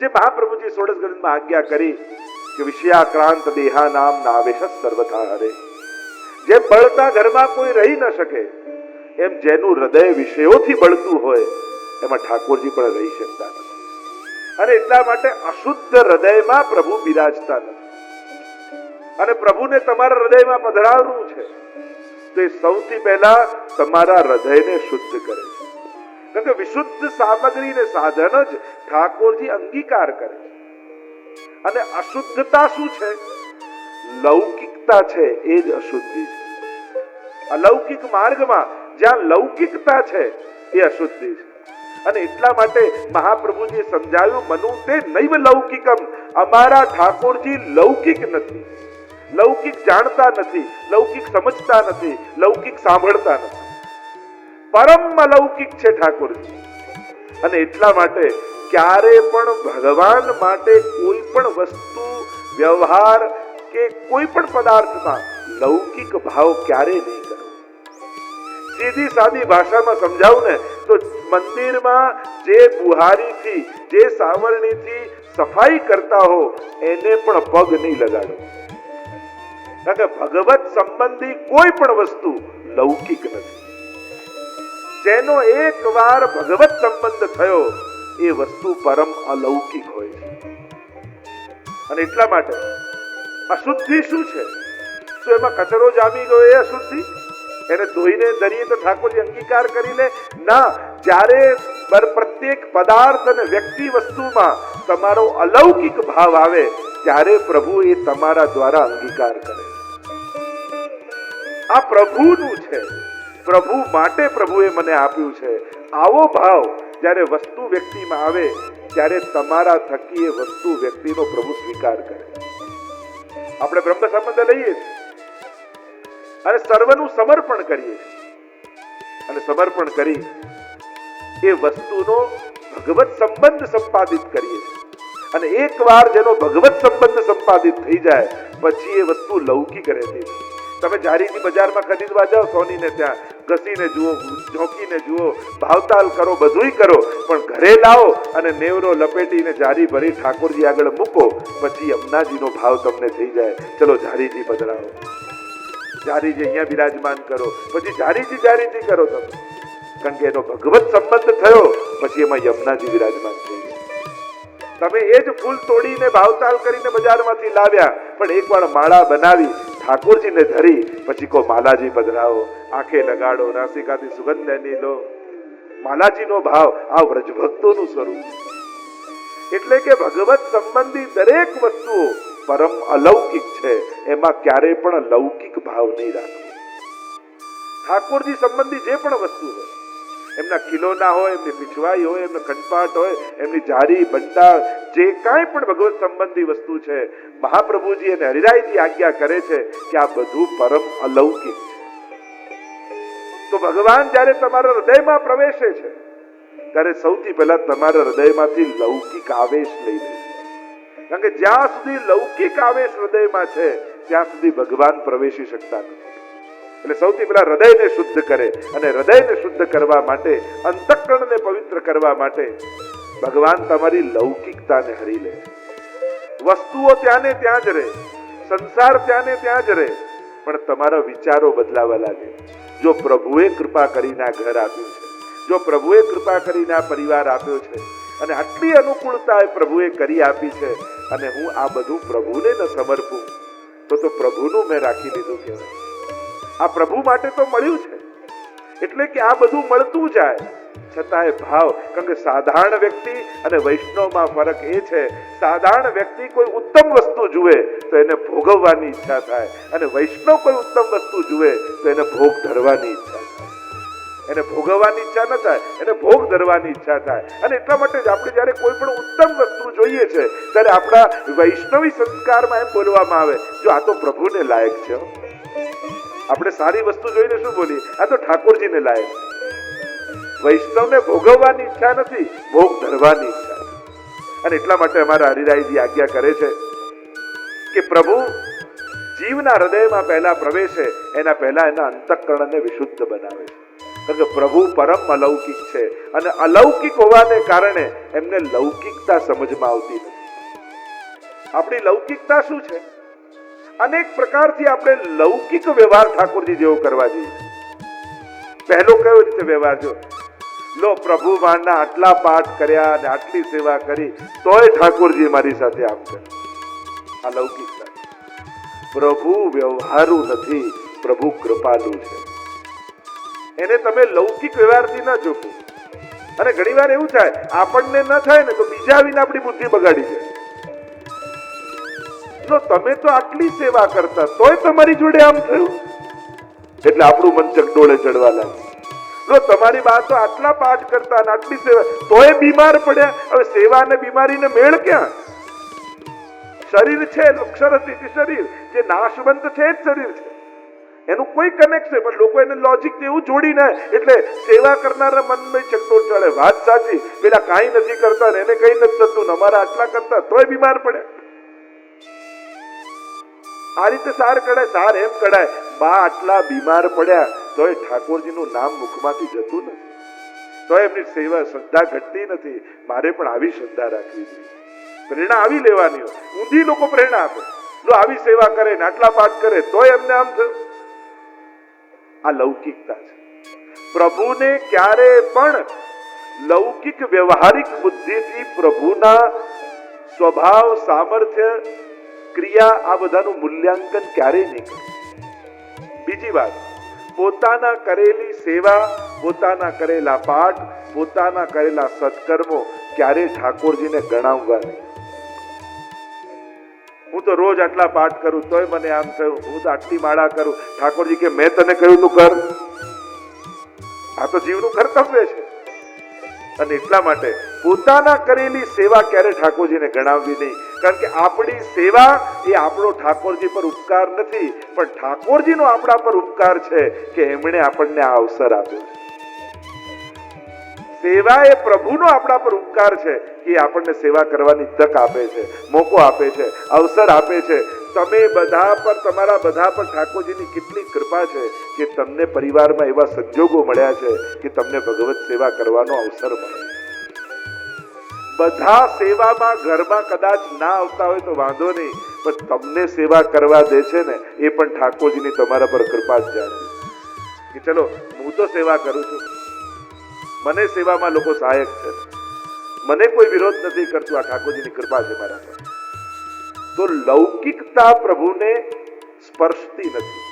જે મહાપ્રભુજી 16 ગ્રંથમાં આજ્ઞા કરી કે વિષયાક્રાંત દેહા નામ નાવેશ સર્વથા હરે, જે બળતા ઘરમાં કોઈ રહી ન શકે એમ જેનું હૃદય વિષયોથી બળતું હોય એમાં ઠાકોરજી પણ રહી શકતા નથી. અને એટલા માટે અશુદ્ધ હૃદયમાં પ્રભુ બિરાજતા નથી. અને પ્રભુને તમારા હૃદયમાં પધરાવવું છે તો એ સૌથી પહેલા તમારા હૃદયને શુદ્ધ કરે છે. કારણ કે વિશુદ્ધ સામગ્રી ને સાધન જ ઠાકોરજી અંગીકાર કરે છે. અને અશુદ્ધતા શું છે? લૌકિકતા છે, એ જ અશુદ્ધિ છે. અલૌકિક માર્ગમાં જ્યાં લૌકિકતા છે એ અશુદ્ધિ છે. અને એટલા માટે મહાપ્રભુજીએ સમજાવ્યું, મનુ તે નૈવ લૌકિકમ, અમારા ઠાકોરજી લૌકિક નથી. લૌકિક જાણતા નથી, લૌકિક સમજતા નથી, લૌકિક સાંભળતા નથી. પરમ અલૌકિક છે ઠાકોરજી. અને એટલા માટે ક્યારે પણ ભગવાન માટે કોઈ પણ વસ્તુ, વ્યવહાર કે કોઈ પણ પદાર્થમાં લૌકિક ભાવ ક્યારે નહીં કરવો. સીધી સાદી ભાષામાં સમજાવું ને તો મંદિરમાં જે બુહારીથી, જે સાવરણીથી સફાઈ કરતા હો એને પણ પગ નહીં લગાડો. કારણ કે ભગવત સંબંધી કોઈ પણ વસ્તુ લૌકિક નથી. જેનો એકવાર ભગવત સંબંધ થયો એ વસ્તુ પરમ અલૌકિક હોય છે. અને એટલા માટે અશુદ્ધિ શું છે? તો એમાં કચરો જામી ગયો એ અશુદ્ધિ? એને ધોઈને દરીએ તો ઠાકોરજી અંગીકાર કરી લે? ના. જ્યારે પ્રત્યેક પદાર્થ અને વ્યક્તિ વસ્તુમાં તમારો અલૌકિક ભાવ આવે ત્યારે પ્રભુ એ તમારા દ્વારા અંગીકાર કરે. આ પ્રભુનું છે, પ્રભુ માટે પ્રભુએ મને આપ્યું છે. આવો ભાવ જ્યારે વસ્તુ વ્યક્તિમાં આવે ત્યારે તમારા થકી એ વસ્તુ વ્યક્તિનો પ્રભુ સ્વીકાર કરે. આપણે બ્રહ્મ સંબંધ લઈએ છીએ અને સર્વનું સમર્પણ કરીએ છીએ. અને સમર્પણ કરી એ વસ્તુનો ભગવત સંબંધ સંપાદિત કરીએ છીએ. અને એકવાર જેનો ભગવત સંબંધ સંપાદિત થઈ જાય પછી એ વસ્તુ લૌકિક રહેતી નથી. તમે જારીની બજારમાં ખરીદવા જાઓ, સોનીને ત્યાં ઘસીને જુઓ, ઝોંકીને જુઓ, ભાવતાલ કરો, બધુંય કરો, પણ ઘરે લાવો અને નેવરો લપેટીને જારી ભરી ઠાકોરજી આગળ મૂકો, પછી યમુનાજીનો ભાવ તમને થઈ જાય. ચલો જારીજી પધરાવો, જારીજી અહીંયા બિરાજમાન કરો, પછી જારીજી કરો તમે. કારણ કે એનો ભગવત સંબંધ થયો પછી એમાં યમુનાજી બિરાજમાન થઈ ગયા. તમે એ જ ફૂલ તોડીને ભાવતાલ કરીને બજારમાંથી લાવ્યા, પણ એકવાર માળા બનાવી ઠાકોરજીને ધરી પછી કો માલાજી પધરાવો, આંખે લગાડો, નાસિકાથી સુગંધ એની લો. માલાજીનો ભાવ આ વ્રજભક્તોનું સ્વરૂપ. એટલે કે ભગવત સંબંધી દરેક વસ્તુઓ પરમ અલૌકિક છે. એમાં ક્યારેય પણ લૌકિક ભાવ નહીં રાખવો. ઠાકોરજી સંબંધી જે પણ વસ્તુ હોય, એમના ખીલોના હોય, એમની પીછવાઈ હોય, એમનો કંઠપાટ હોય, એમની જારી બંટા, જે કાંઈ પણ ભગવત સંબંધી વસ્તુ છે, મહાપ્રભુજી અને હરિરાયજી આજ્ઞા કરે છે કે આ બધું પરમ અલૌકિક છે. તો ભગવાન જ્યારે તમારા હૃદયમાં પ્રવેશે છે ત્યારે સૌથી પહેલા તમારા હૃદયમાંથી લૌકિક આવેશ લઈ લે. કારણ કે જ્યાં સુધી લૌકિક આવેશ હૃદયમાં છે ત્યાં સુધી ભગવાન પ્રવેશી શકતા નથી. એટલે સૌથી પહેલા હૃદયને શુદ્ધ કરે. અને હૃદયને શુદ્ધ કરવા માટે, અંતઃકરણને પવિત્ર કરવા માટે ભગવાન તમારી લૌકિકતાને હરી લે. વસ્તુઓ ત્યાં ને ત્યાં જ રહે, સંસાર ત્યાં ને ત્યાં જ રહે, પણ તમારા વિચારો બદલાવા લાગે. જો પ્રભુએ કૃપા કરીને આ ઘર આપ્યું છે, જો પ્રભુએ કૃપા કરીને આ પરિવાર આપ્યો છે, અને આટલી અનુકૂળતા પ્રભુએ કરી આપી છે, અને હું આ બધું પ્રભુને ન સમર્પું તો પ્રભુનું મેં રાખી લીધું કહેવાય. આ પ્રભુ માટે તો મળ્યું છે. એટલે કે આ બધું મળતું જાય છતાંય ભાવ. કારણ કે સાધારણ વ્યક્તિ અને વૈષ્ણવમાં ફરક એ છે, સાધારણ વ્યક્તિ કોઈ ઉત્તમ વસ્તુ જુએ તો એને ભોગવવાની ઈચ્છા થાય, અને વૈષ્ણવ કોઈ ઉત્તમ વસ્તુ જુએ તો એને ભોગ ધરવાની ઈચ્છા થાય. એને ભોગવવાની ઈચ્છા ન થાય, એને ભોગ ધરવાની ઈચ્છા થાય. અને એટલા માટે જ આપણે જયારે કોઈ પણ ઉત્તમ વસ્તુ જોઈએ છે ત્યારે આપણા વૈષ્ણવી સંસ્કારમાં એમ બોલવામાં આવે, જો આ તો પ્રભુને લાયક છે. આપણે સારી વસ્તુ જોઈને શું બોલીએ? આ તો ઠાકોરજીને લાયક છે. વૈષ્ણવને ભોગવવાની ઈચ્છા નથી, ભોગ ધરવાની ઈચ્છા છે. અને એટલા માટે અમારા હરિરાયજી આજ્ઞા કરે છે કે પ્રભુ જીવના હૃદયમાં પહેલા પ્રવેશે એના પહેલા એના અંતઃકરણને વિશુદ્ધ બનાવે છે. કારણ કે પ્રભુ પરમ અલૌકિક છે. અને અલૌકિક હોવાને કારણે એમને લૌકિકતા સમજમાં આવતી નથી. આપણી લૌકિકતા શું છે? અનેક પ્રકારથી આપણે લૌકિક વ્યવહાર ઠાકોરજી જેવો કરવા જઈએ. પહેલો કયો રીતે વ્યવહાર? જો લો, પ્રભુ માના આટલા પાઠ કર્યા અને આટલી સેવા કરી તોય ઠાકોરજી મારી સાથે આમ કરે. આ લૌકિકતા. પ્રભુ વ્યવહારુ નથી, પ્રભુ કૃપાલુ છે. એને તમે લૌકિક વ્યવહારથી ન જોકો. અને ઘણીવાર એવું થાય, આપણને ન થાય ને તો બીજા આવીને આપણી બુદ્ધિ બગાડી જાય. લો, તમે તો આટલી સેવા કરતા તોય તમારી જોડે આમ થયું, એટલે આપણું મન ચકડોળે ચડવા લાગે. લો, તમારી બા તો આટલા પાઠ કરતા અને આટલી સેવા તોય બીમાર પડ્યા. હવે સેવા અને બીમારીને મેળ ક્યાં? શરીર છે, અક્ષરથી શરીર જે નાશવંત છે જ શરીર છે, એનું કોઈ કનેક્શન. પણ લોકો એને લોજિક એવું જોડીને, એટલે સેવા કરનારા મનમાં ચકડોળ ચડે. વાત સાચી, પેલા કાંઈ નથી કરતા ને એને કઈ નથી થતું, અમારા આટલા કરતા તોય બીમાર પડ્યા. આ રીતે સાર કઢાય. સાર એમ કઢાય, બા આટલા બીમાર પડ્યા તોય ઠાકોરજીનું નામ મુખમાંથી જતું નથી, તોય એમની સેવા શ્રદ્ધા ઘટતી નથી. મારે પણ આવી શ્રદ્ધા રાખવી જોઈએ. પ્રેરણા આવી લેવાની હોય. ઊંધી લોકો પ્રેરણા આપે, જો આવી સેવા કરે ને આટલા પાઠ કરે તોય એમને આમ થયું. આ લૌકિકતા છે. પ્રભુને ક્યારે પણ લૌકિક વ્યવહારિક બુદ્ધિથી પ્રભુના સ્વભાવ, સામર્થ્ય, ક્રિયા આ બધાનું મૂલ્યાંકન ક્યારેય નહીં કરે. બીજી વાત, પોતાના કરેલી સેવા, પોતાના કરેલા પાઠ, પોતાના કરેલા સત્કર્મો ક્યારેય ઠાકોરજીને ગણાવવા નહીં. હું તો રોજ આટલા પાઠ કરું તોય મને આમ થયું, હું તો આટલી માળા કરું. ઠાકોરજી કે મેં તને કહ્યું તું કર. આ તો જીવનું કર્તવ્ય છે. અને એટલા માટે પોતાના કરેલી સેવા ક્યારે ઠાકોરજીને ગણાવવી નહીં. કારણ કે આપણી સેવા એ આપણો ઠાકોરજી પર ઉપકાર નથી, પણ ઠાકોરજીનો આપણા પર ઉપકાર છે કે એમણે આપણને આ અવસર આપ્યો છે. સેવા એ પ્રભુનો આપણા પર ઉપકાર છે કે આપણને સેવા કરવાની તક આપે છે, મોકો આપે છે, અવસર આપે છે. તમે બધા પર, તમારા બધા પર ઠાકોરજીની કેટલી કૃપા છે કે તમને પરિવારમાં એવા સંજોગો મળ્યા છે કે તમને ભગવત સેવા કરવાનો અવસર મળે. બધા સેવામાં ઘરમાં કદાચ ના આવતા હોય તો વાંધો નહીં, પણ તમને સેવા કરવા દે છે ને એ પણ ઠાકોરજીની તમારા પર કૃપા જ જાણે કે ચલો હું તો સેવા કરું છું, મને સેવામાં લોકો સહાયક છે, મને કોઈ વિરોધ નથી કરતું, આ ઠાકોરજીની કૃપા છે મારા પર. તો લૌકિકતા પ્રભુને સ્પર્શતી નથી.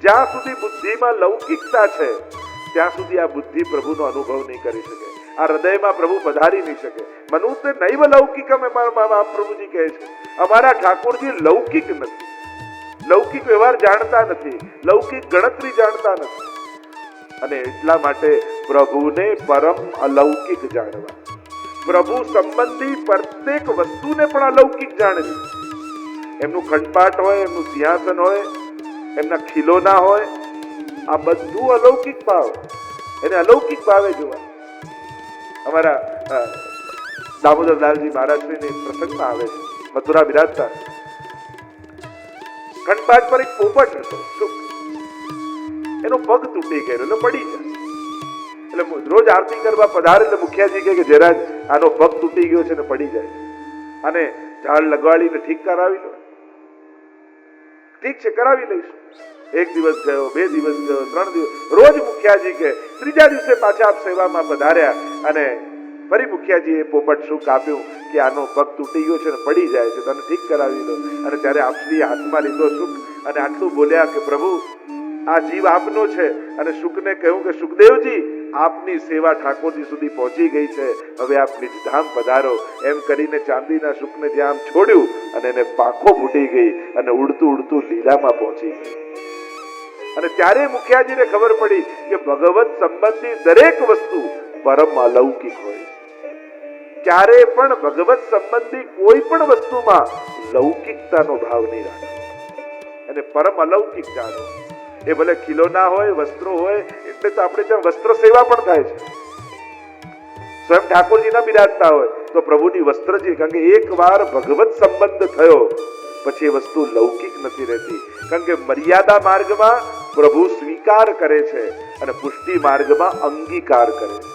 જ્યાં સુધી બુદ્ધિમાં લૌકિકતા છે ત્યાં સુધી આ બુદ્ધિ પ્રભુનો અનુભવ નહીં કરી શકે. આ હૃદયમાં પ્રભુ પધારી નહીં શકે. મનુષ્ય નૈવ લૌકિકમ, પ્રભુજી કહે છે. અમારા ઠાકોરજી લૌકિક નથી, લૌકિક વ્યવહાર જાણતા નથી, લૌકિક ગણતરી જાણતા નથી. અને એટલા માટે પ્રભુને પરમ અલૌકિક જાણવા, પ્રભુ સંબંધી પ્રત્યેક વસ્તુને પણ અલૌકિક જાણવી. એમનું ખંડપાટ હોય, એમનું સિંહાસન હોય, એમના ખીલોના હોય, આ બધું અલૌકિક ભાવ, એને અલૌકિક ભાવે જોવા. અમારા દામોદરદાસજી મહારાજશ્રીની પ્રસંગમાં આવે છે, મથુરા બિરાજતા, ખંડપાટ પર એક પોપટ હતો, એનો પગ તૂટી ગયેલો, એટલે પડી જાય. એટલે રોજ આરતી કરવા પધારે એટલે મુખિયાજી કહે કે જરા આનો પગ તૂટી ગયો છે ને પડી જાય, અને ઝાડ લગાડીને ઠીક કરાવી લો. ઠીક છે, કરાવી લઈશું. એક દિવસ ગયો, 2 દિવસ ગયો, 3 દિવસ, રોજ મુખિયાજી કે. ત્રીજા દિવસે પાછા આપ સેવામાં પધાર્યા અને ફરી મુખિયાજીએ પોપટ સુખ આપ્યું કે આનો પગ તૂટી ગયો છે ને પડી જાય છે, તને ઠીક કરાવી લો. અને ત્યારે આપશ્રીએ હાથમાં લીધો સુખ અને આટલું બોલ્યા કે પ્રભુ આ જીવ આપનો છે. અને શુકને કહ્યું કે સુખદેવજી આપની સેવા ઠાકોરજી સુધી પહોંચી ગઈ છે, હવે આપ નિજધામ પધારો. એમ કરીને ચાંદીના શુકને જ્યાં આમ છોડ્યું અને એને પાંખો ફૂટી ગઈ અને ઉડતું ઉડતું લીલામાં પહોંચી ગઈ. અને ત્યારે મુખિયાજીને ખબર પડી કે ભગવત સંબંધી દરેક વસ્તુ પરમ અલૌકિક હોય. ક્યારે પણ ભગવત સંબંધી કોઈ પણ વસ્તુમાં લૌકિકતાનો ભાવ નહીં રાખો, અને પરમ અલૌકિક જાણો. એ ભલે ખીલોના હોય, વસ્ત્રો હોય, એટલે તો આપણે ત્યાં વસ્ત્ર સેવા પણ થાય છે. સ્વયં ઠાકોરજી ના બિરાજતા હોય તો પ્રભુની વસ્ત્રજી, કારણ કે એક વાર ભગવત સંબંધ થયો પછી એ વસ્તુ લૌકિક નથી રહેતી. કારણ કે મર્યાદા માર્ગમાં પ્રભુ સ્વીકાર કરે છે અને પુષ્ટિ માર્ગમાં અંગીકાર કરે છે.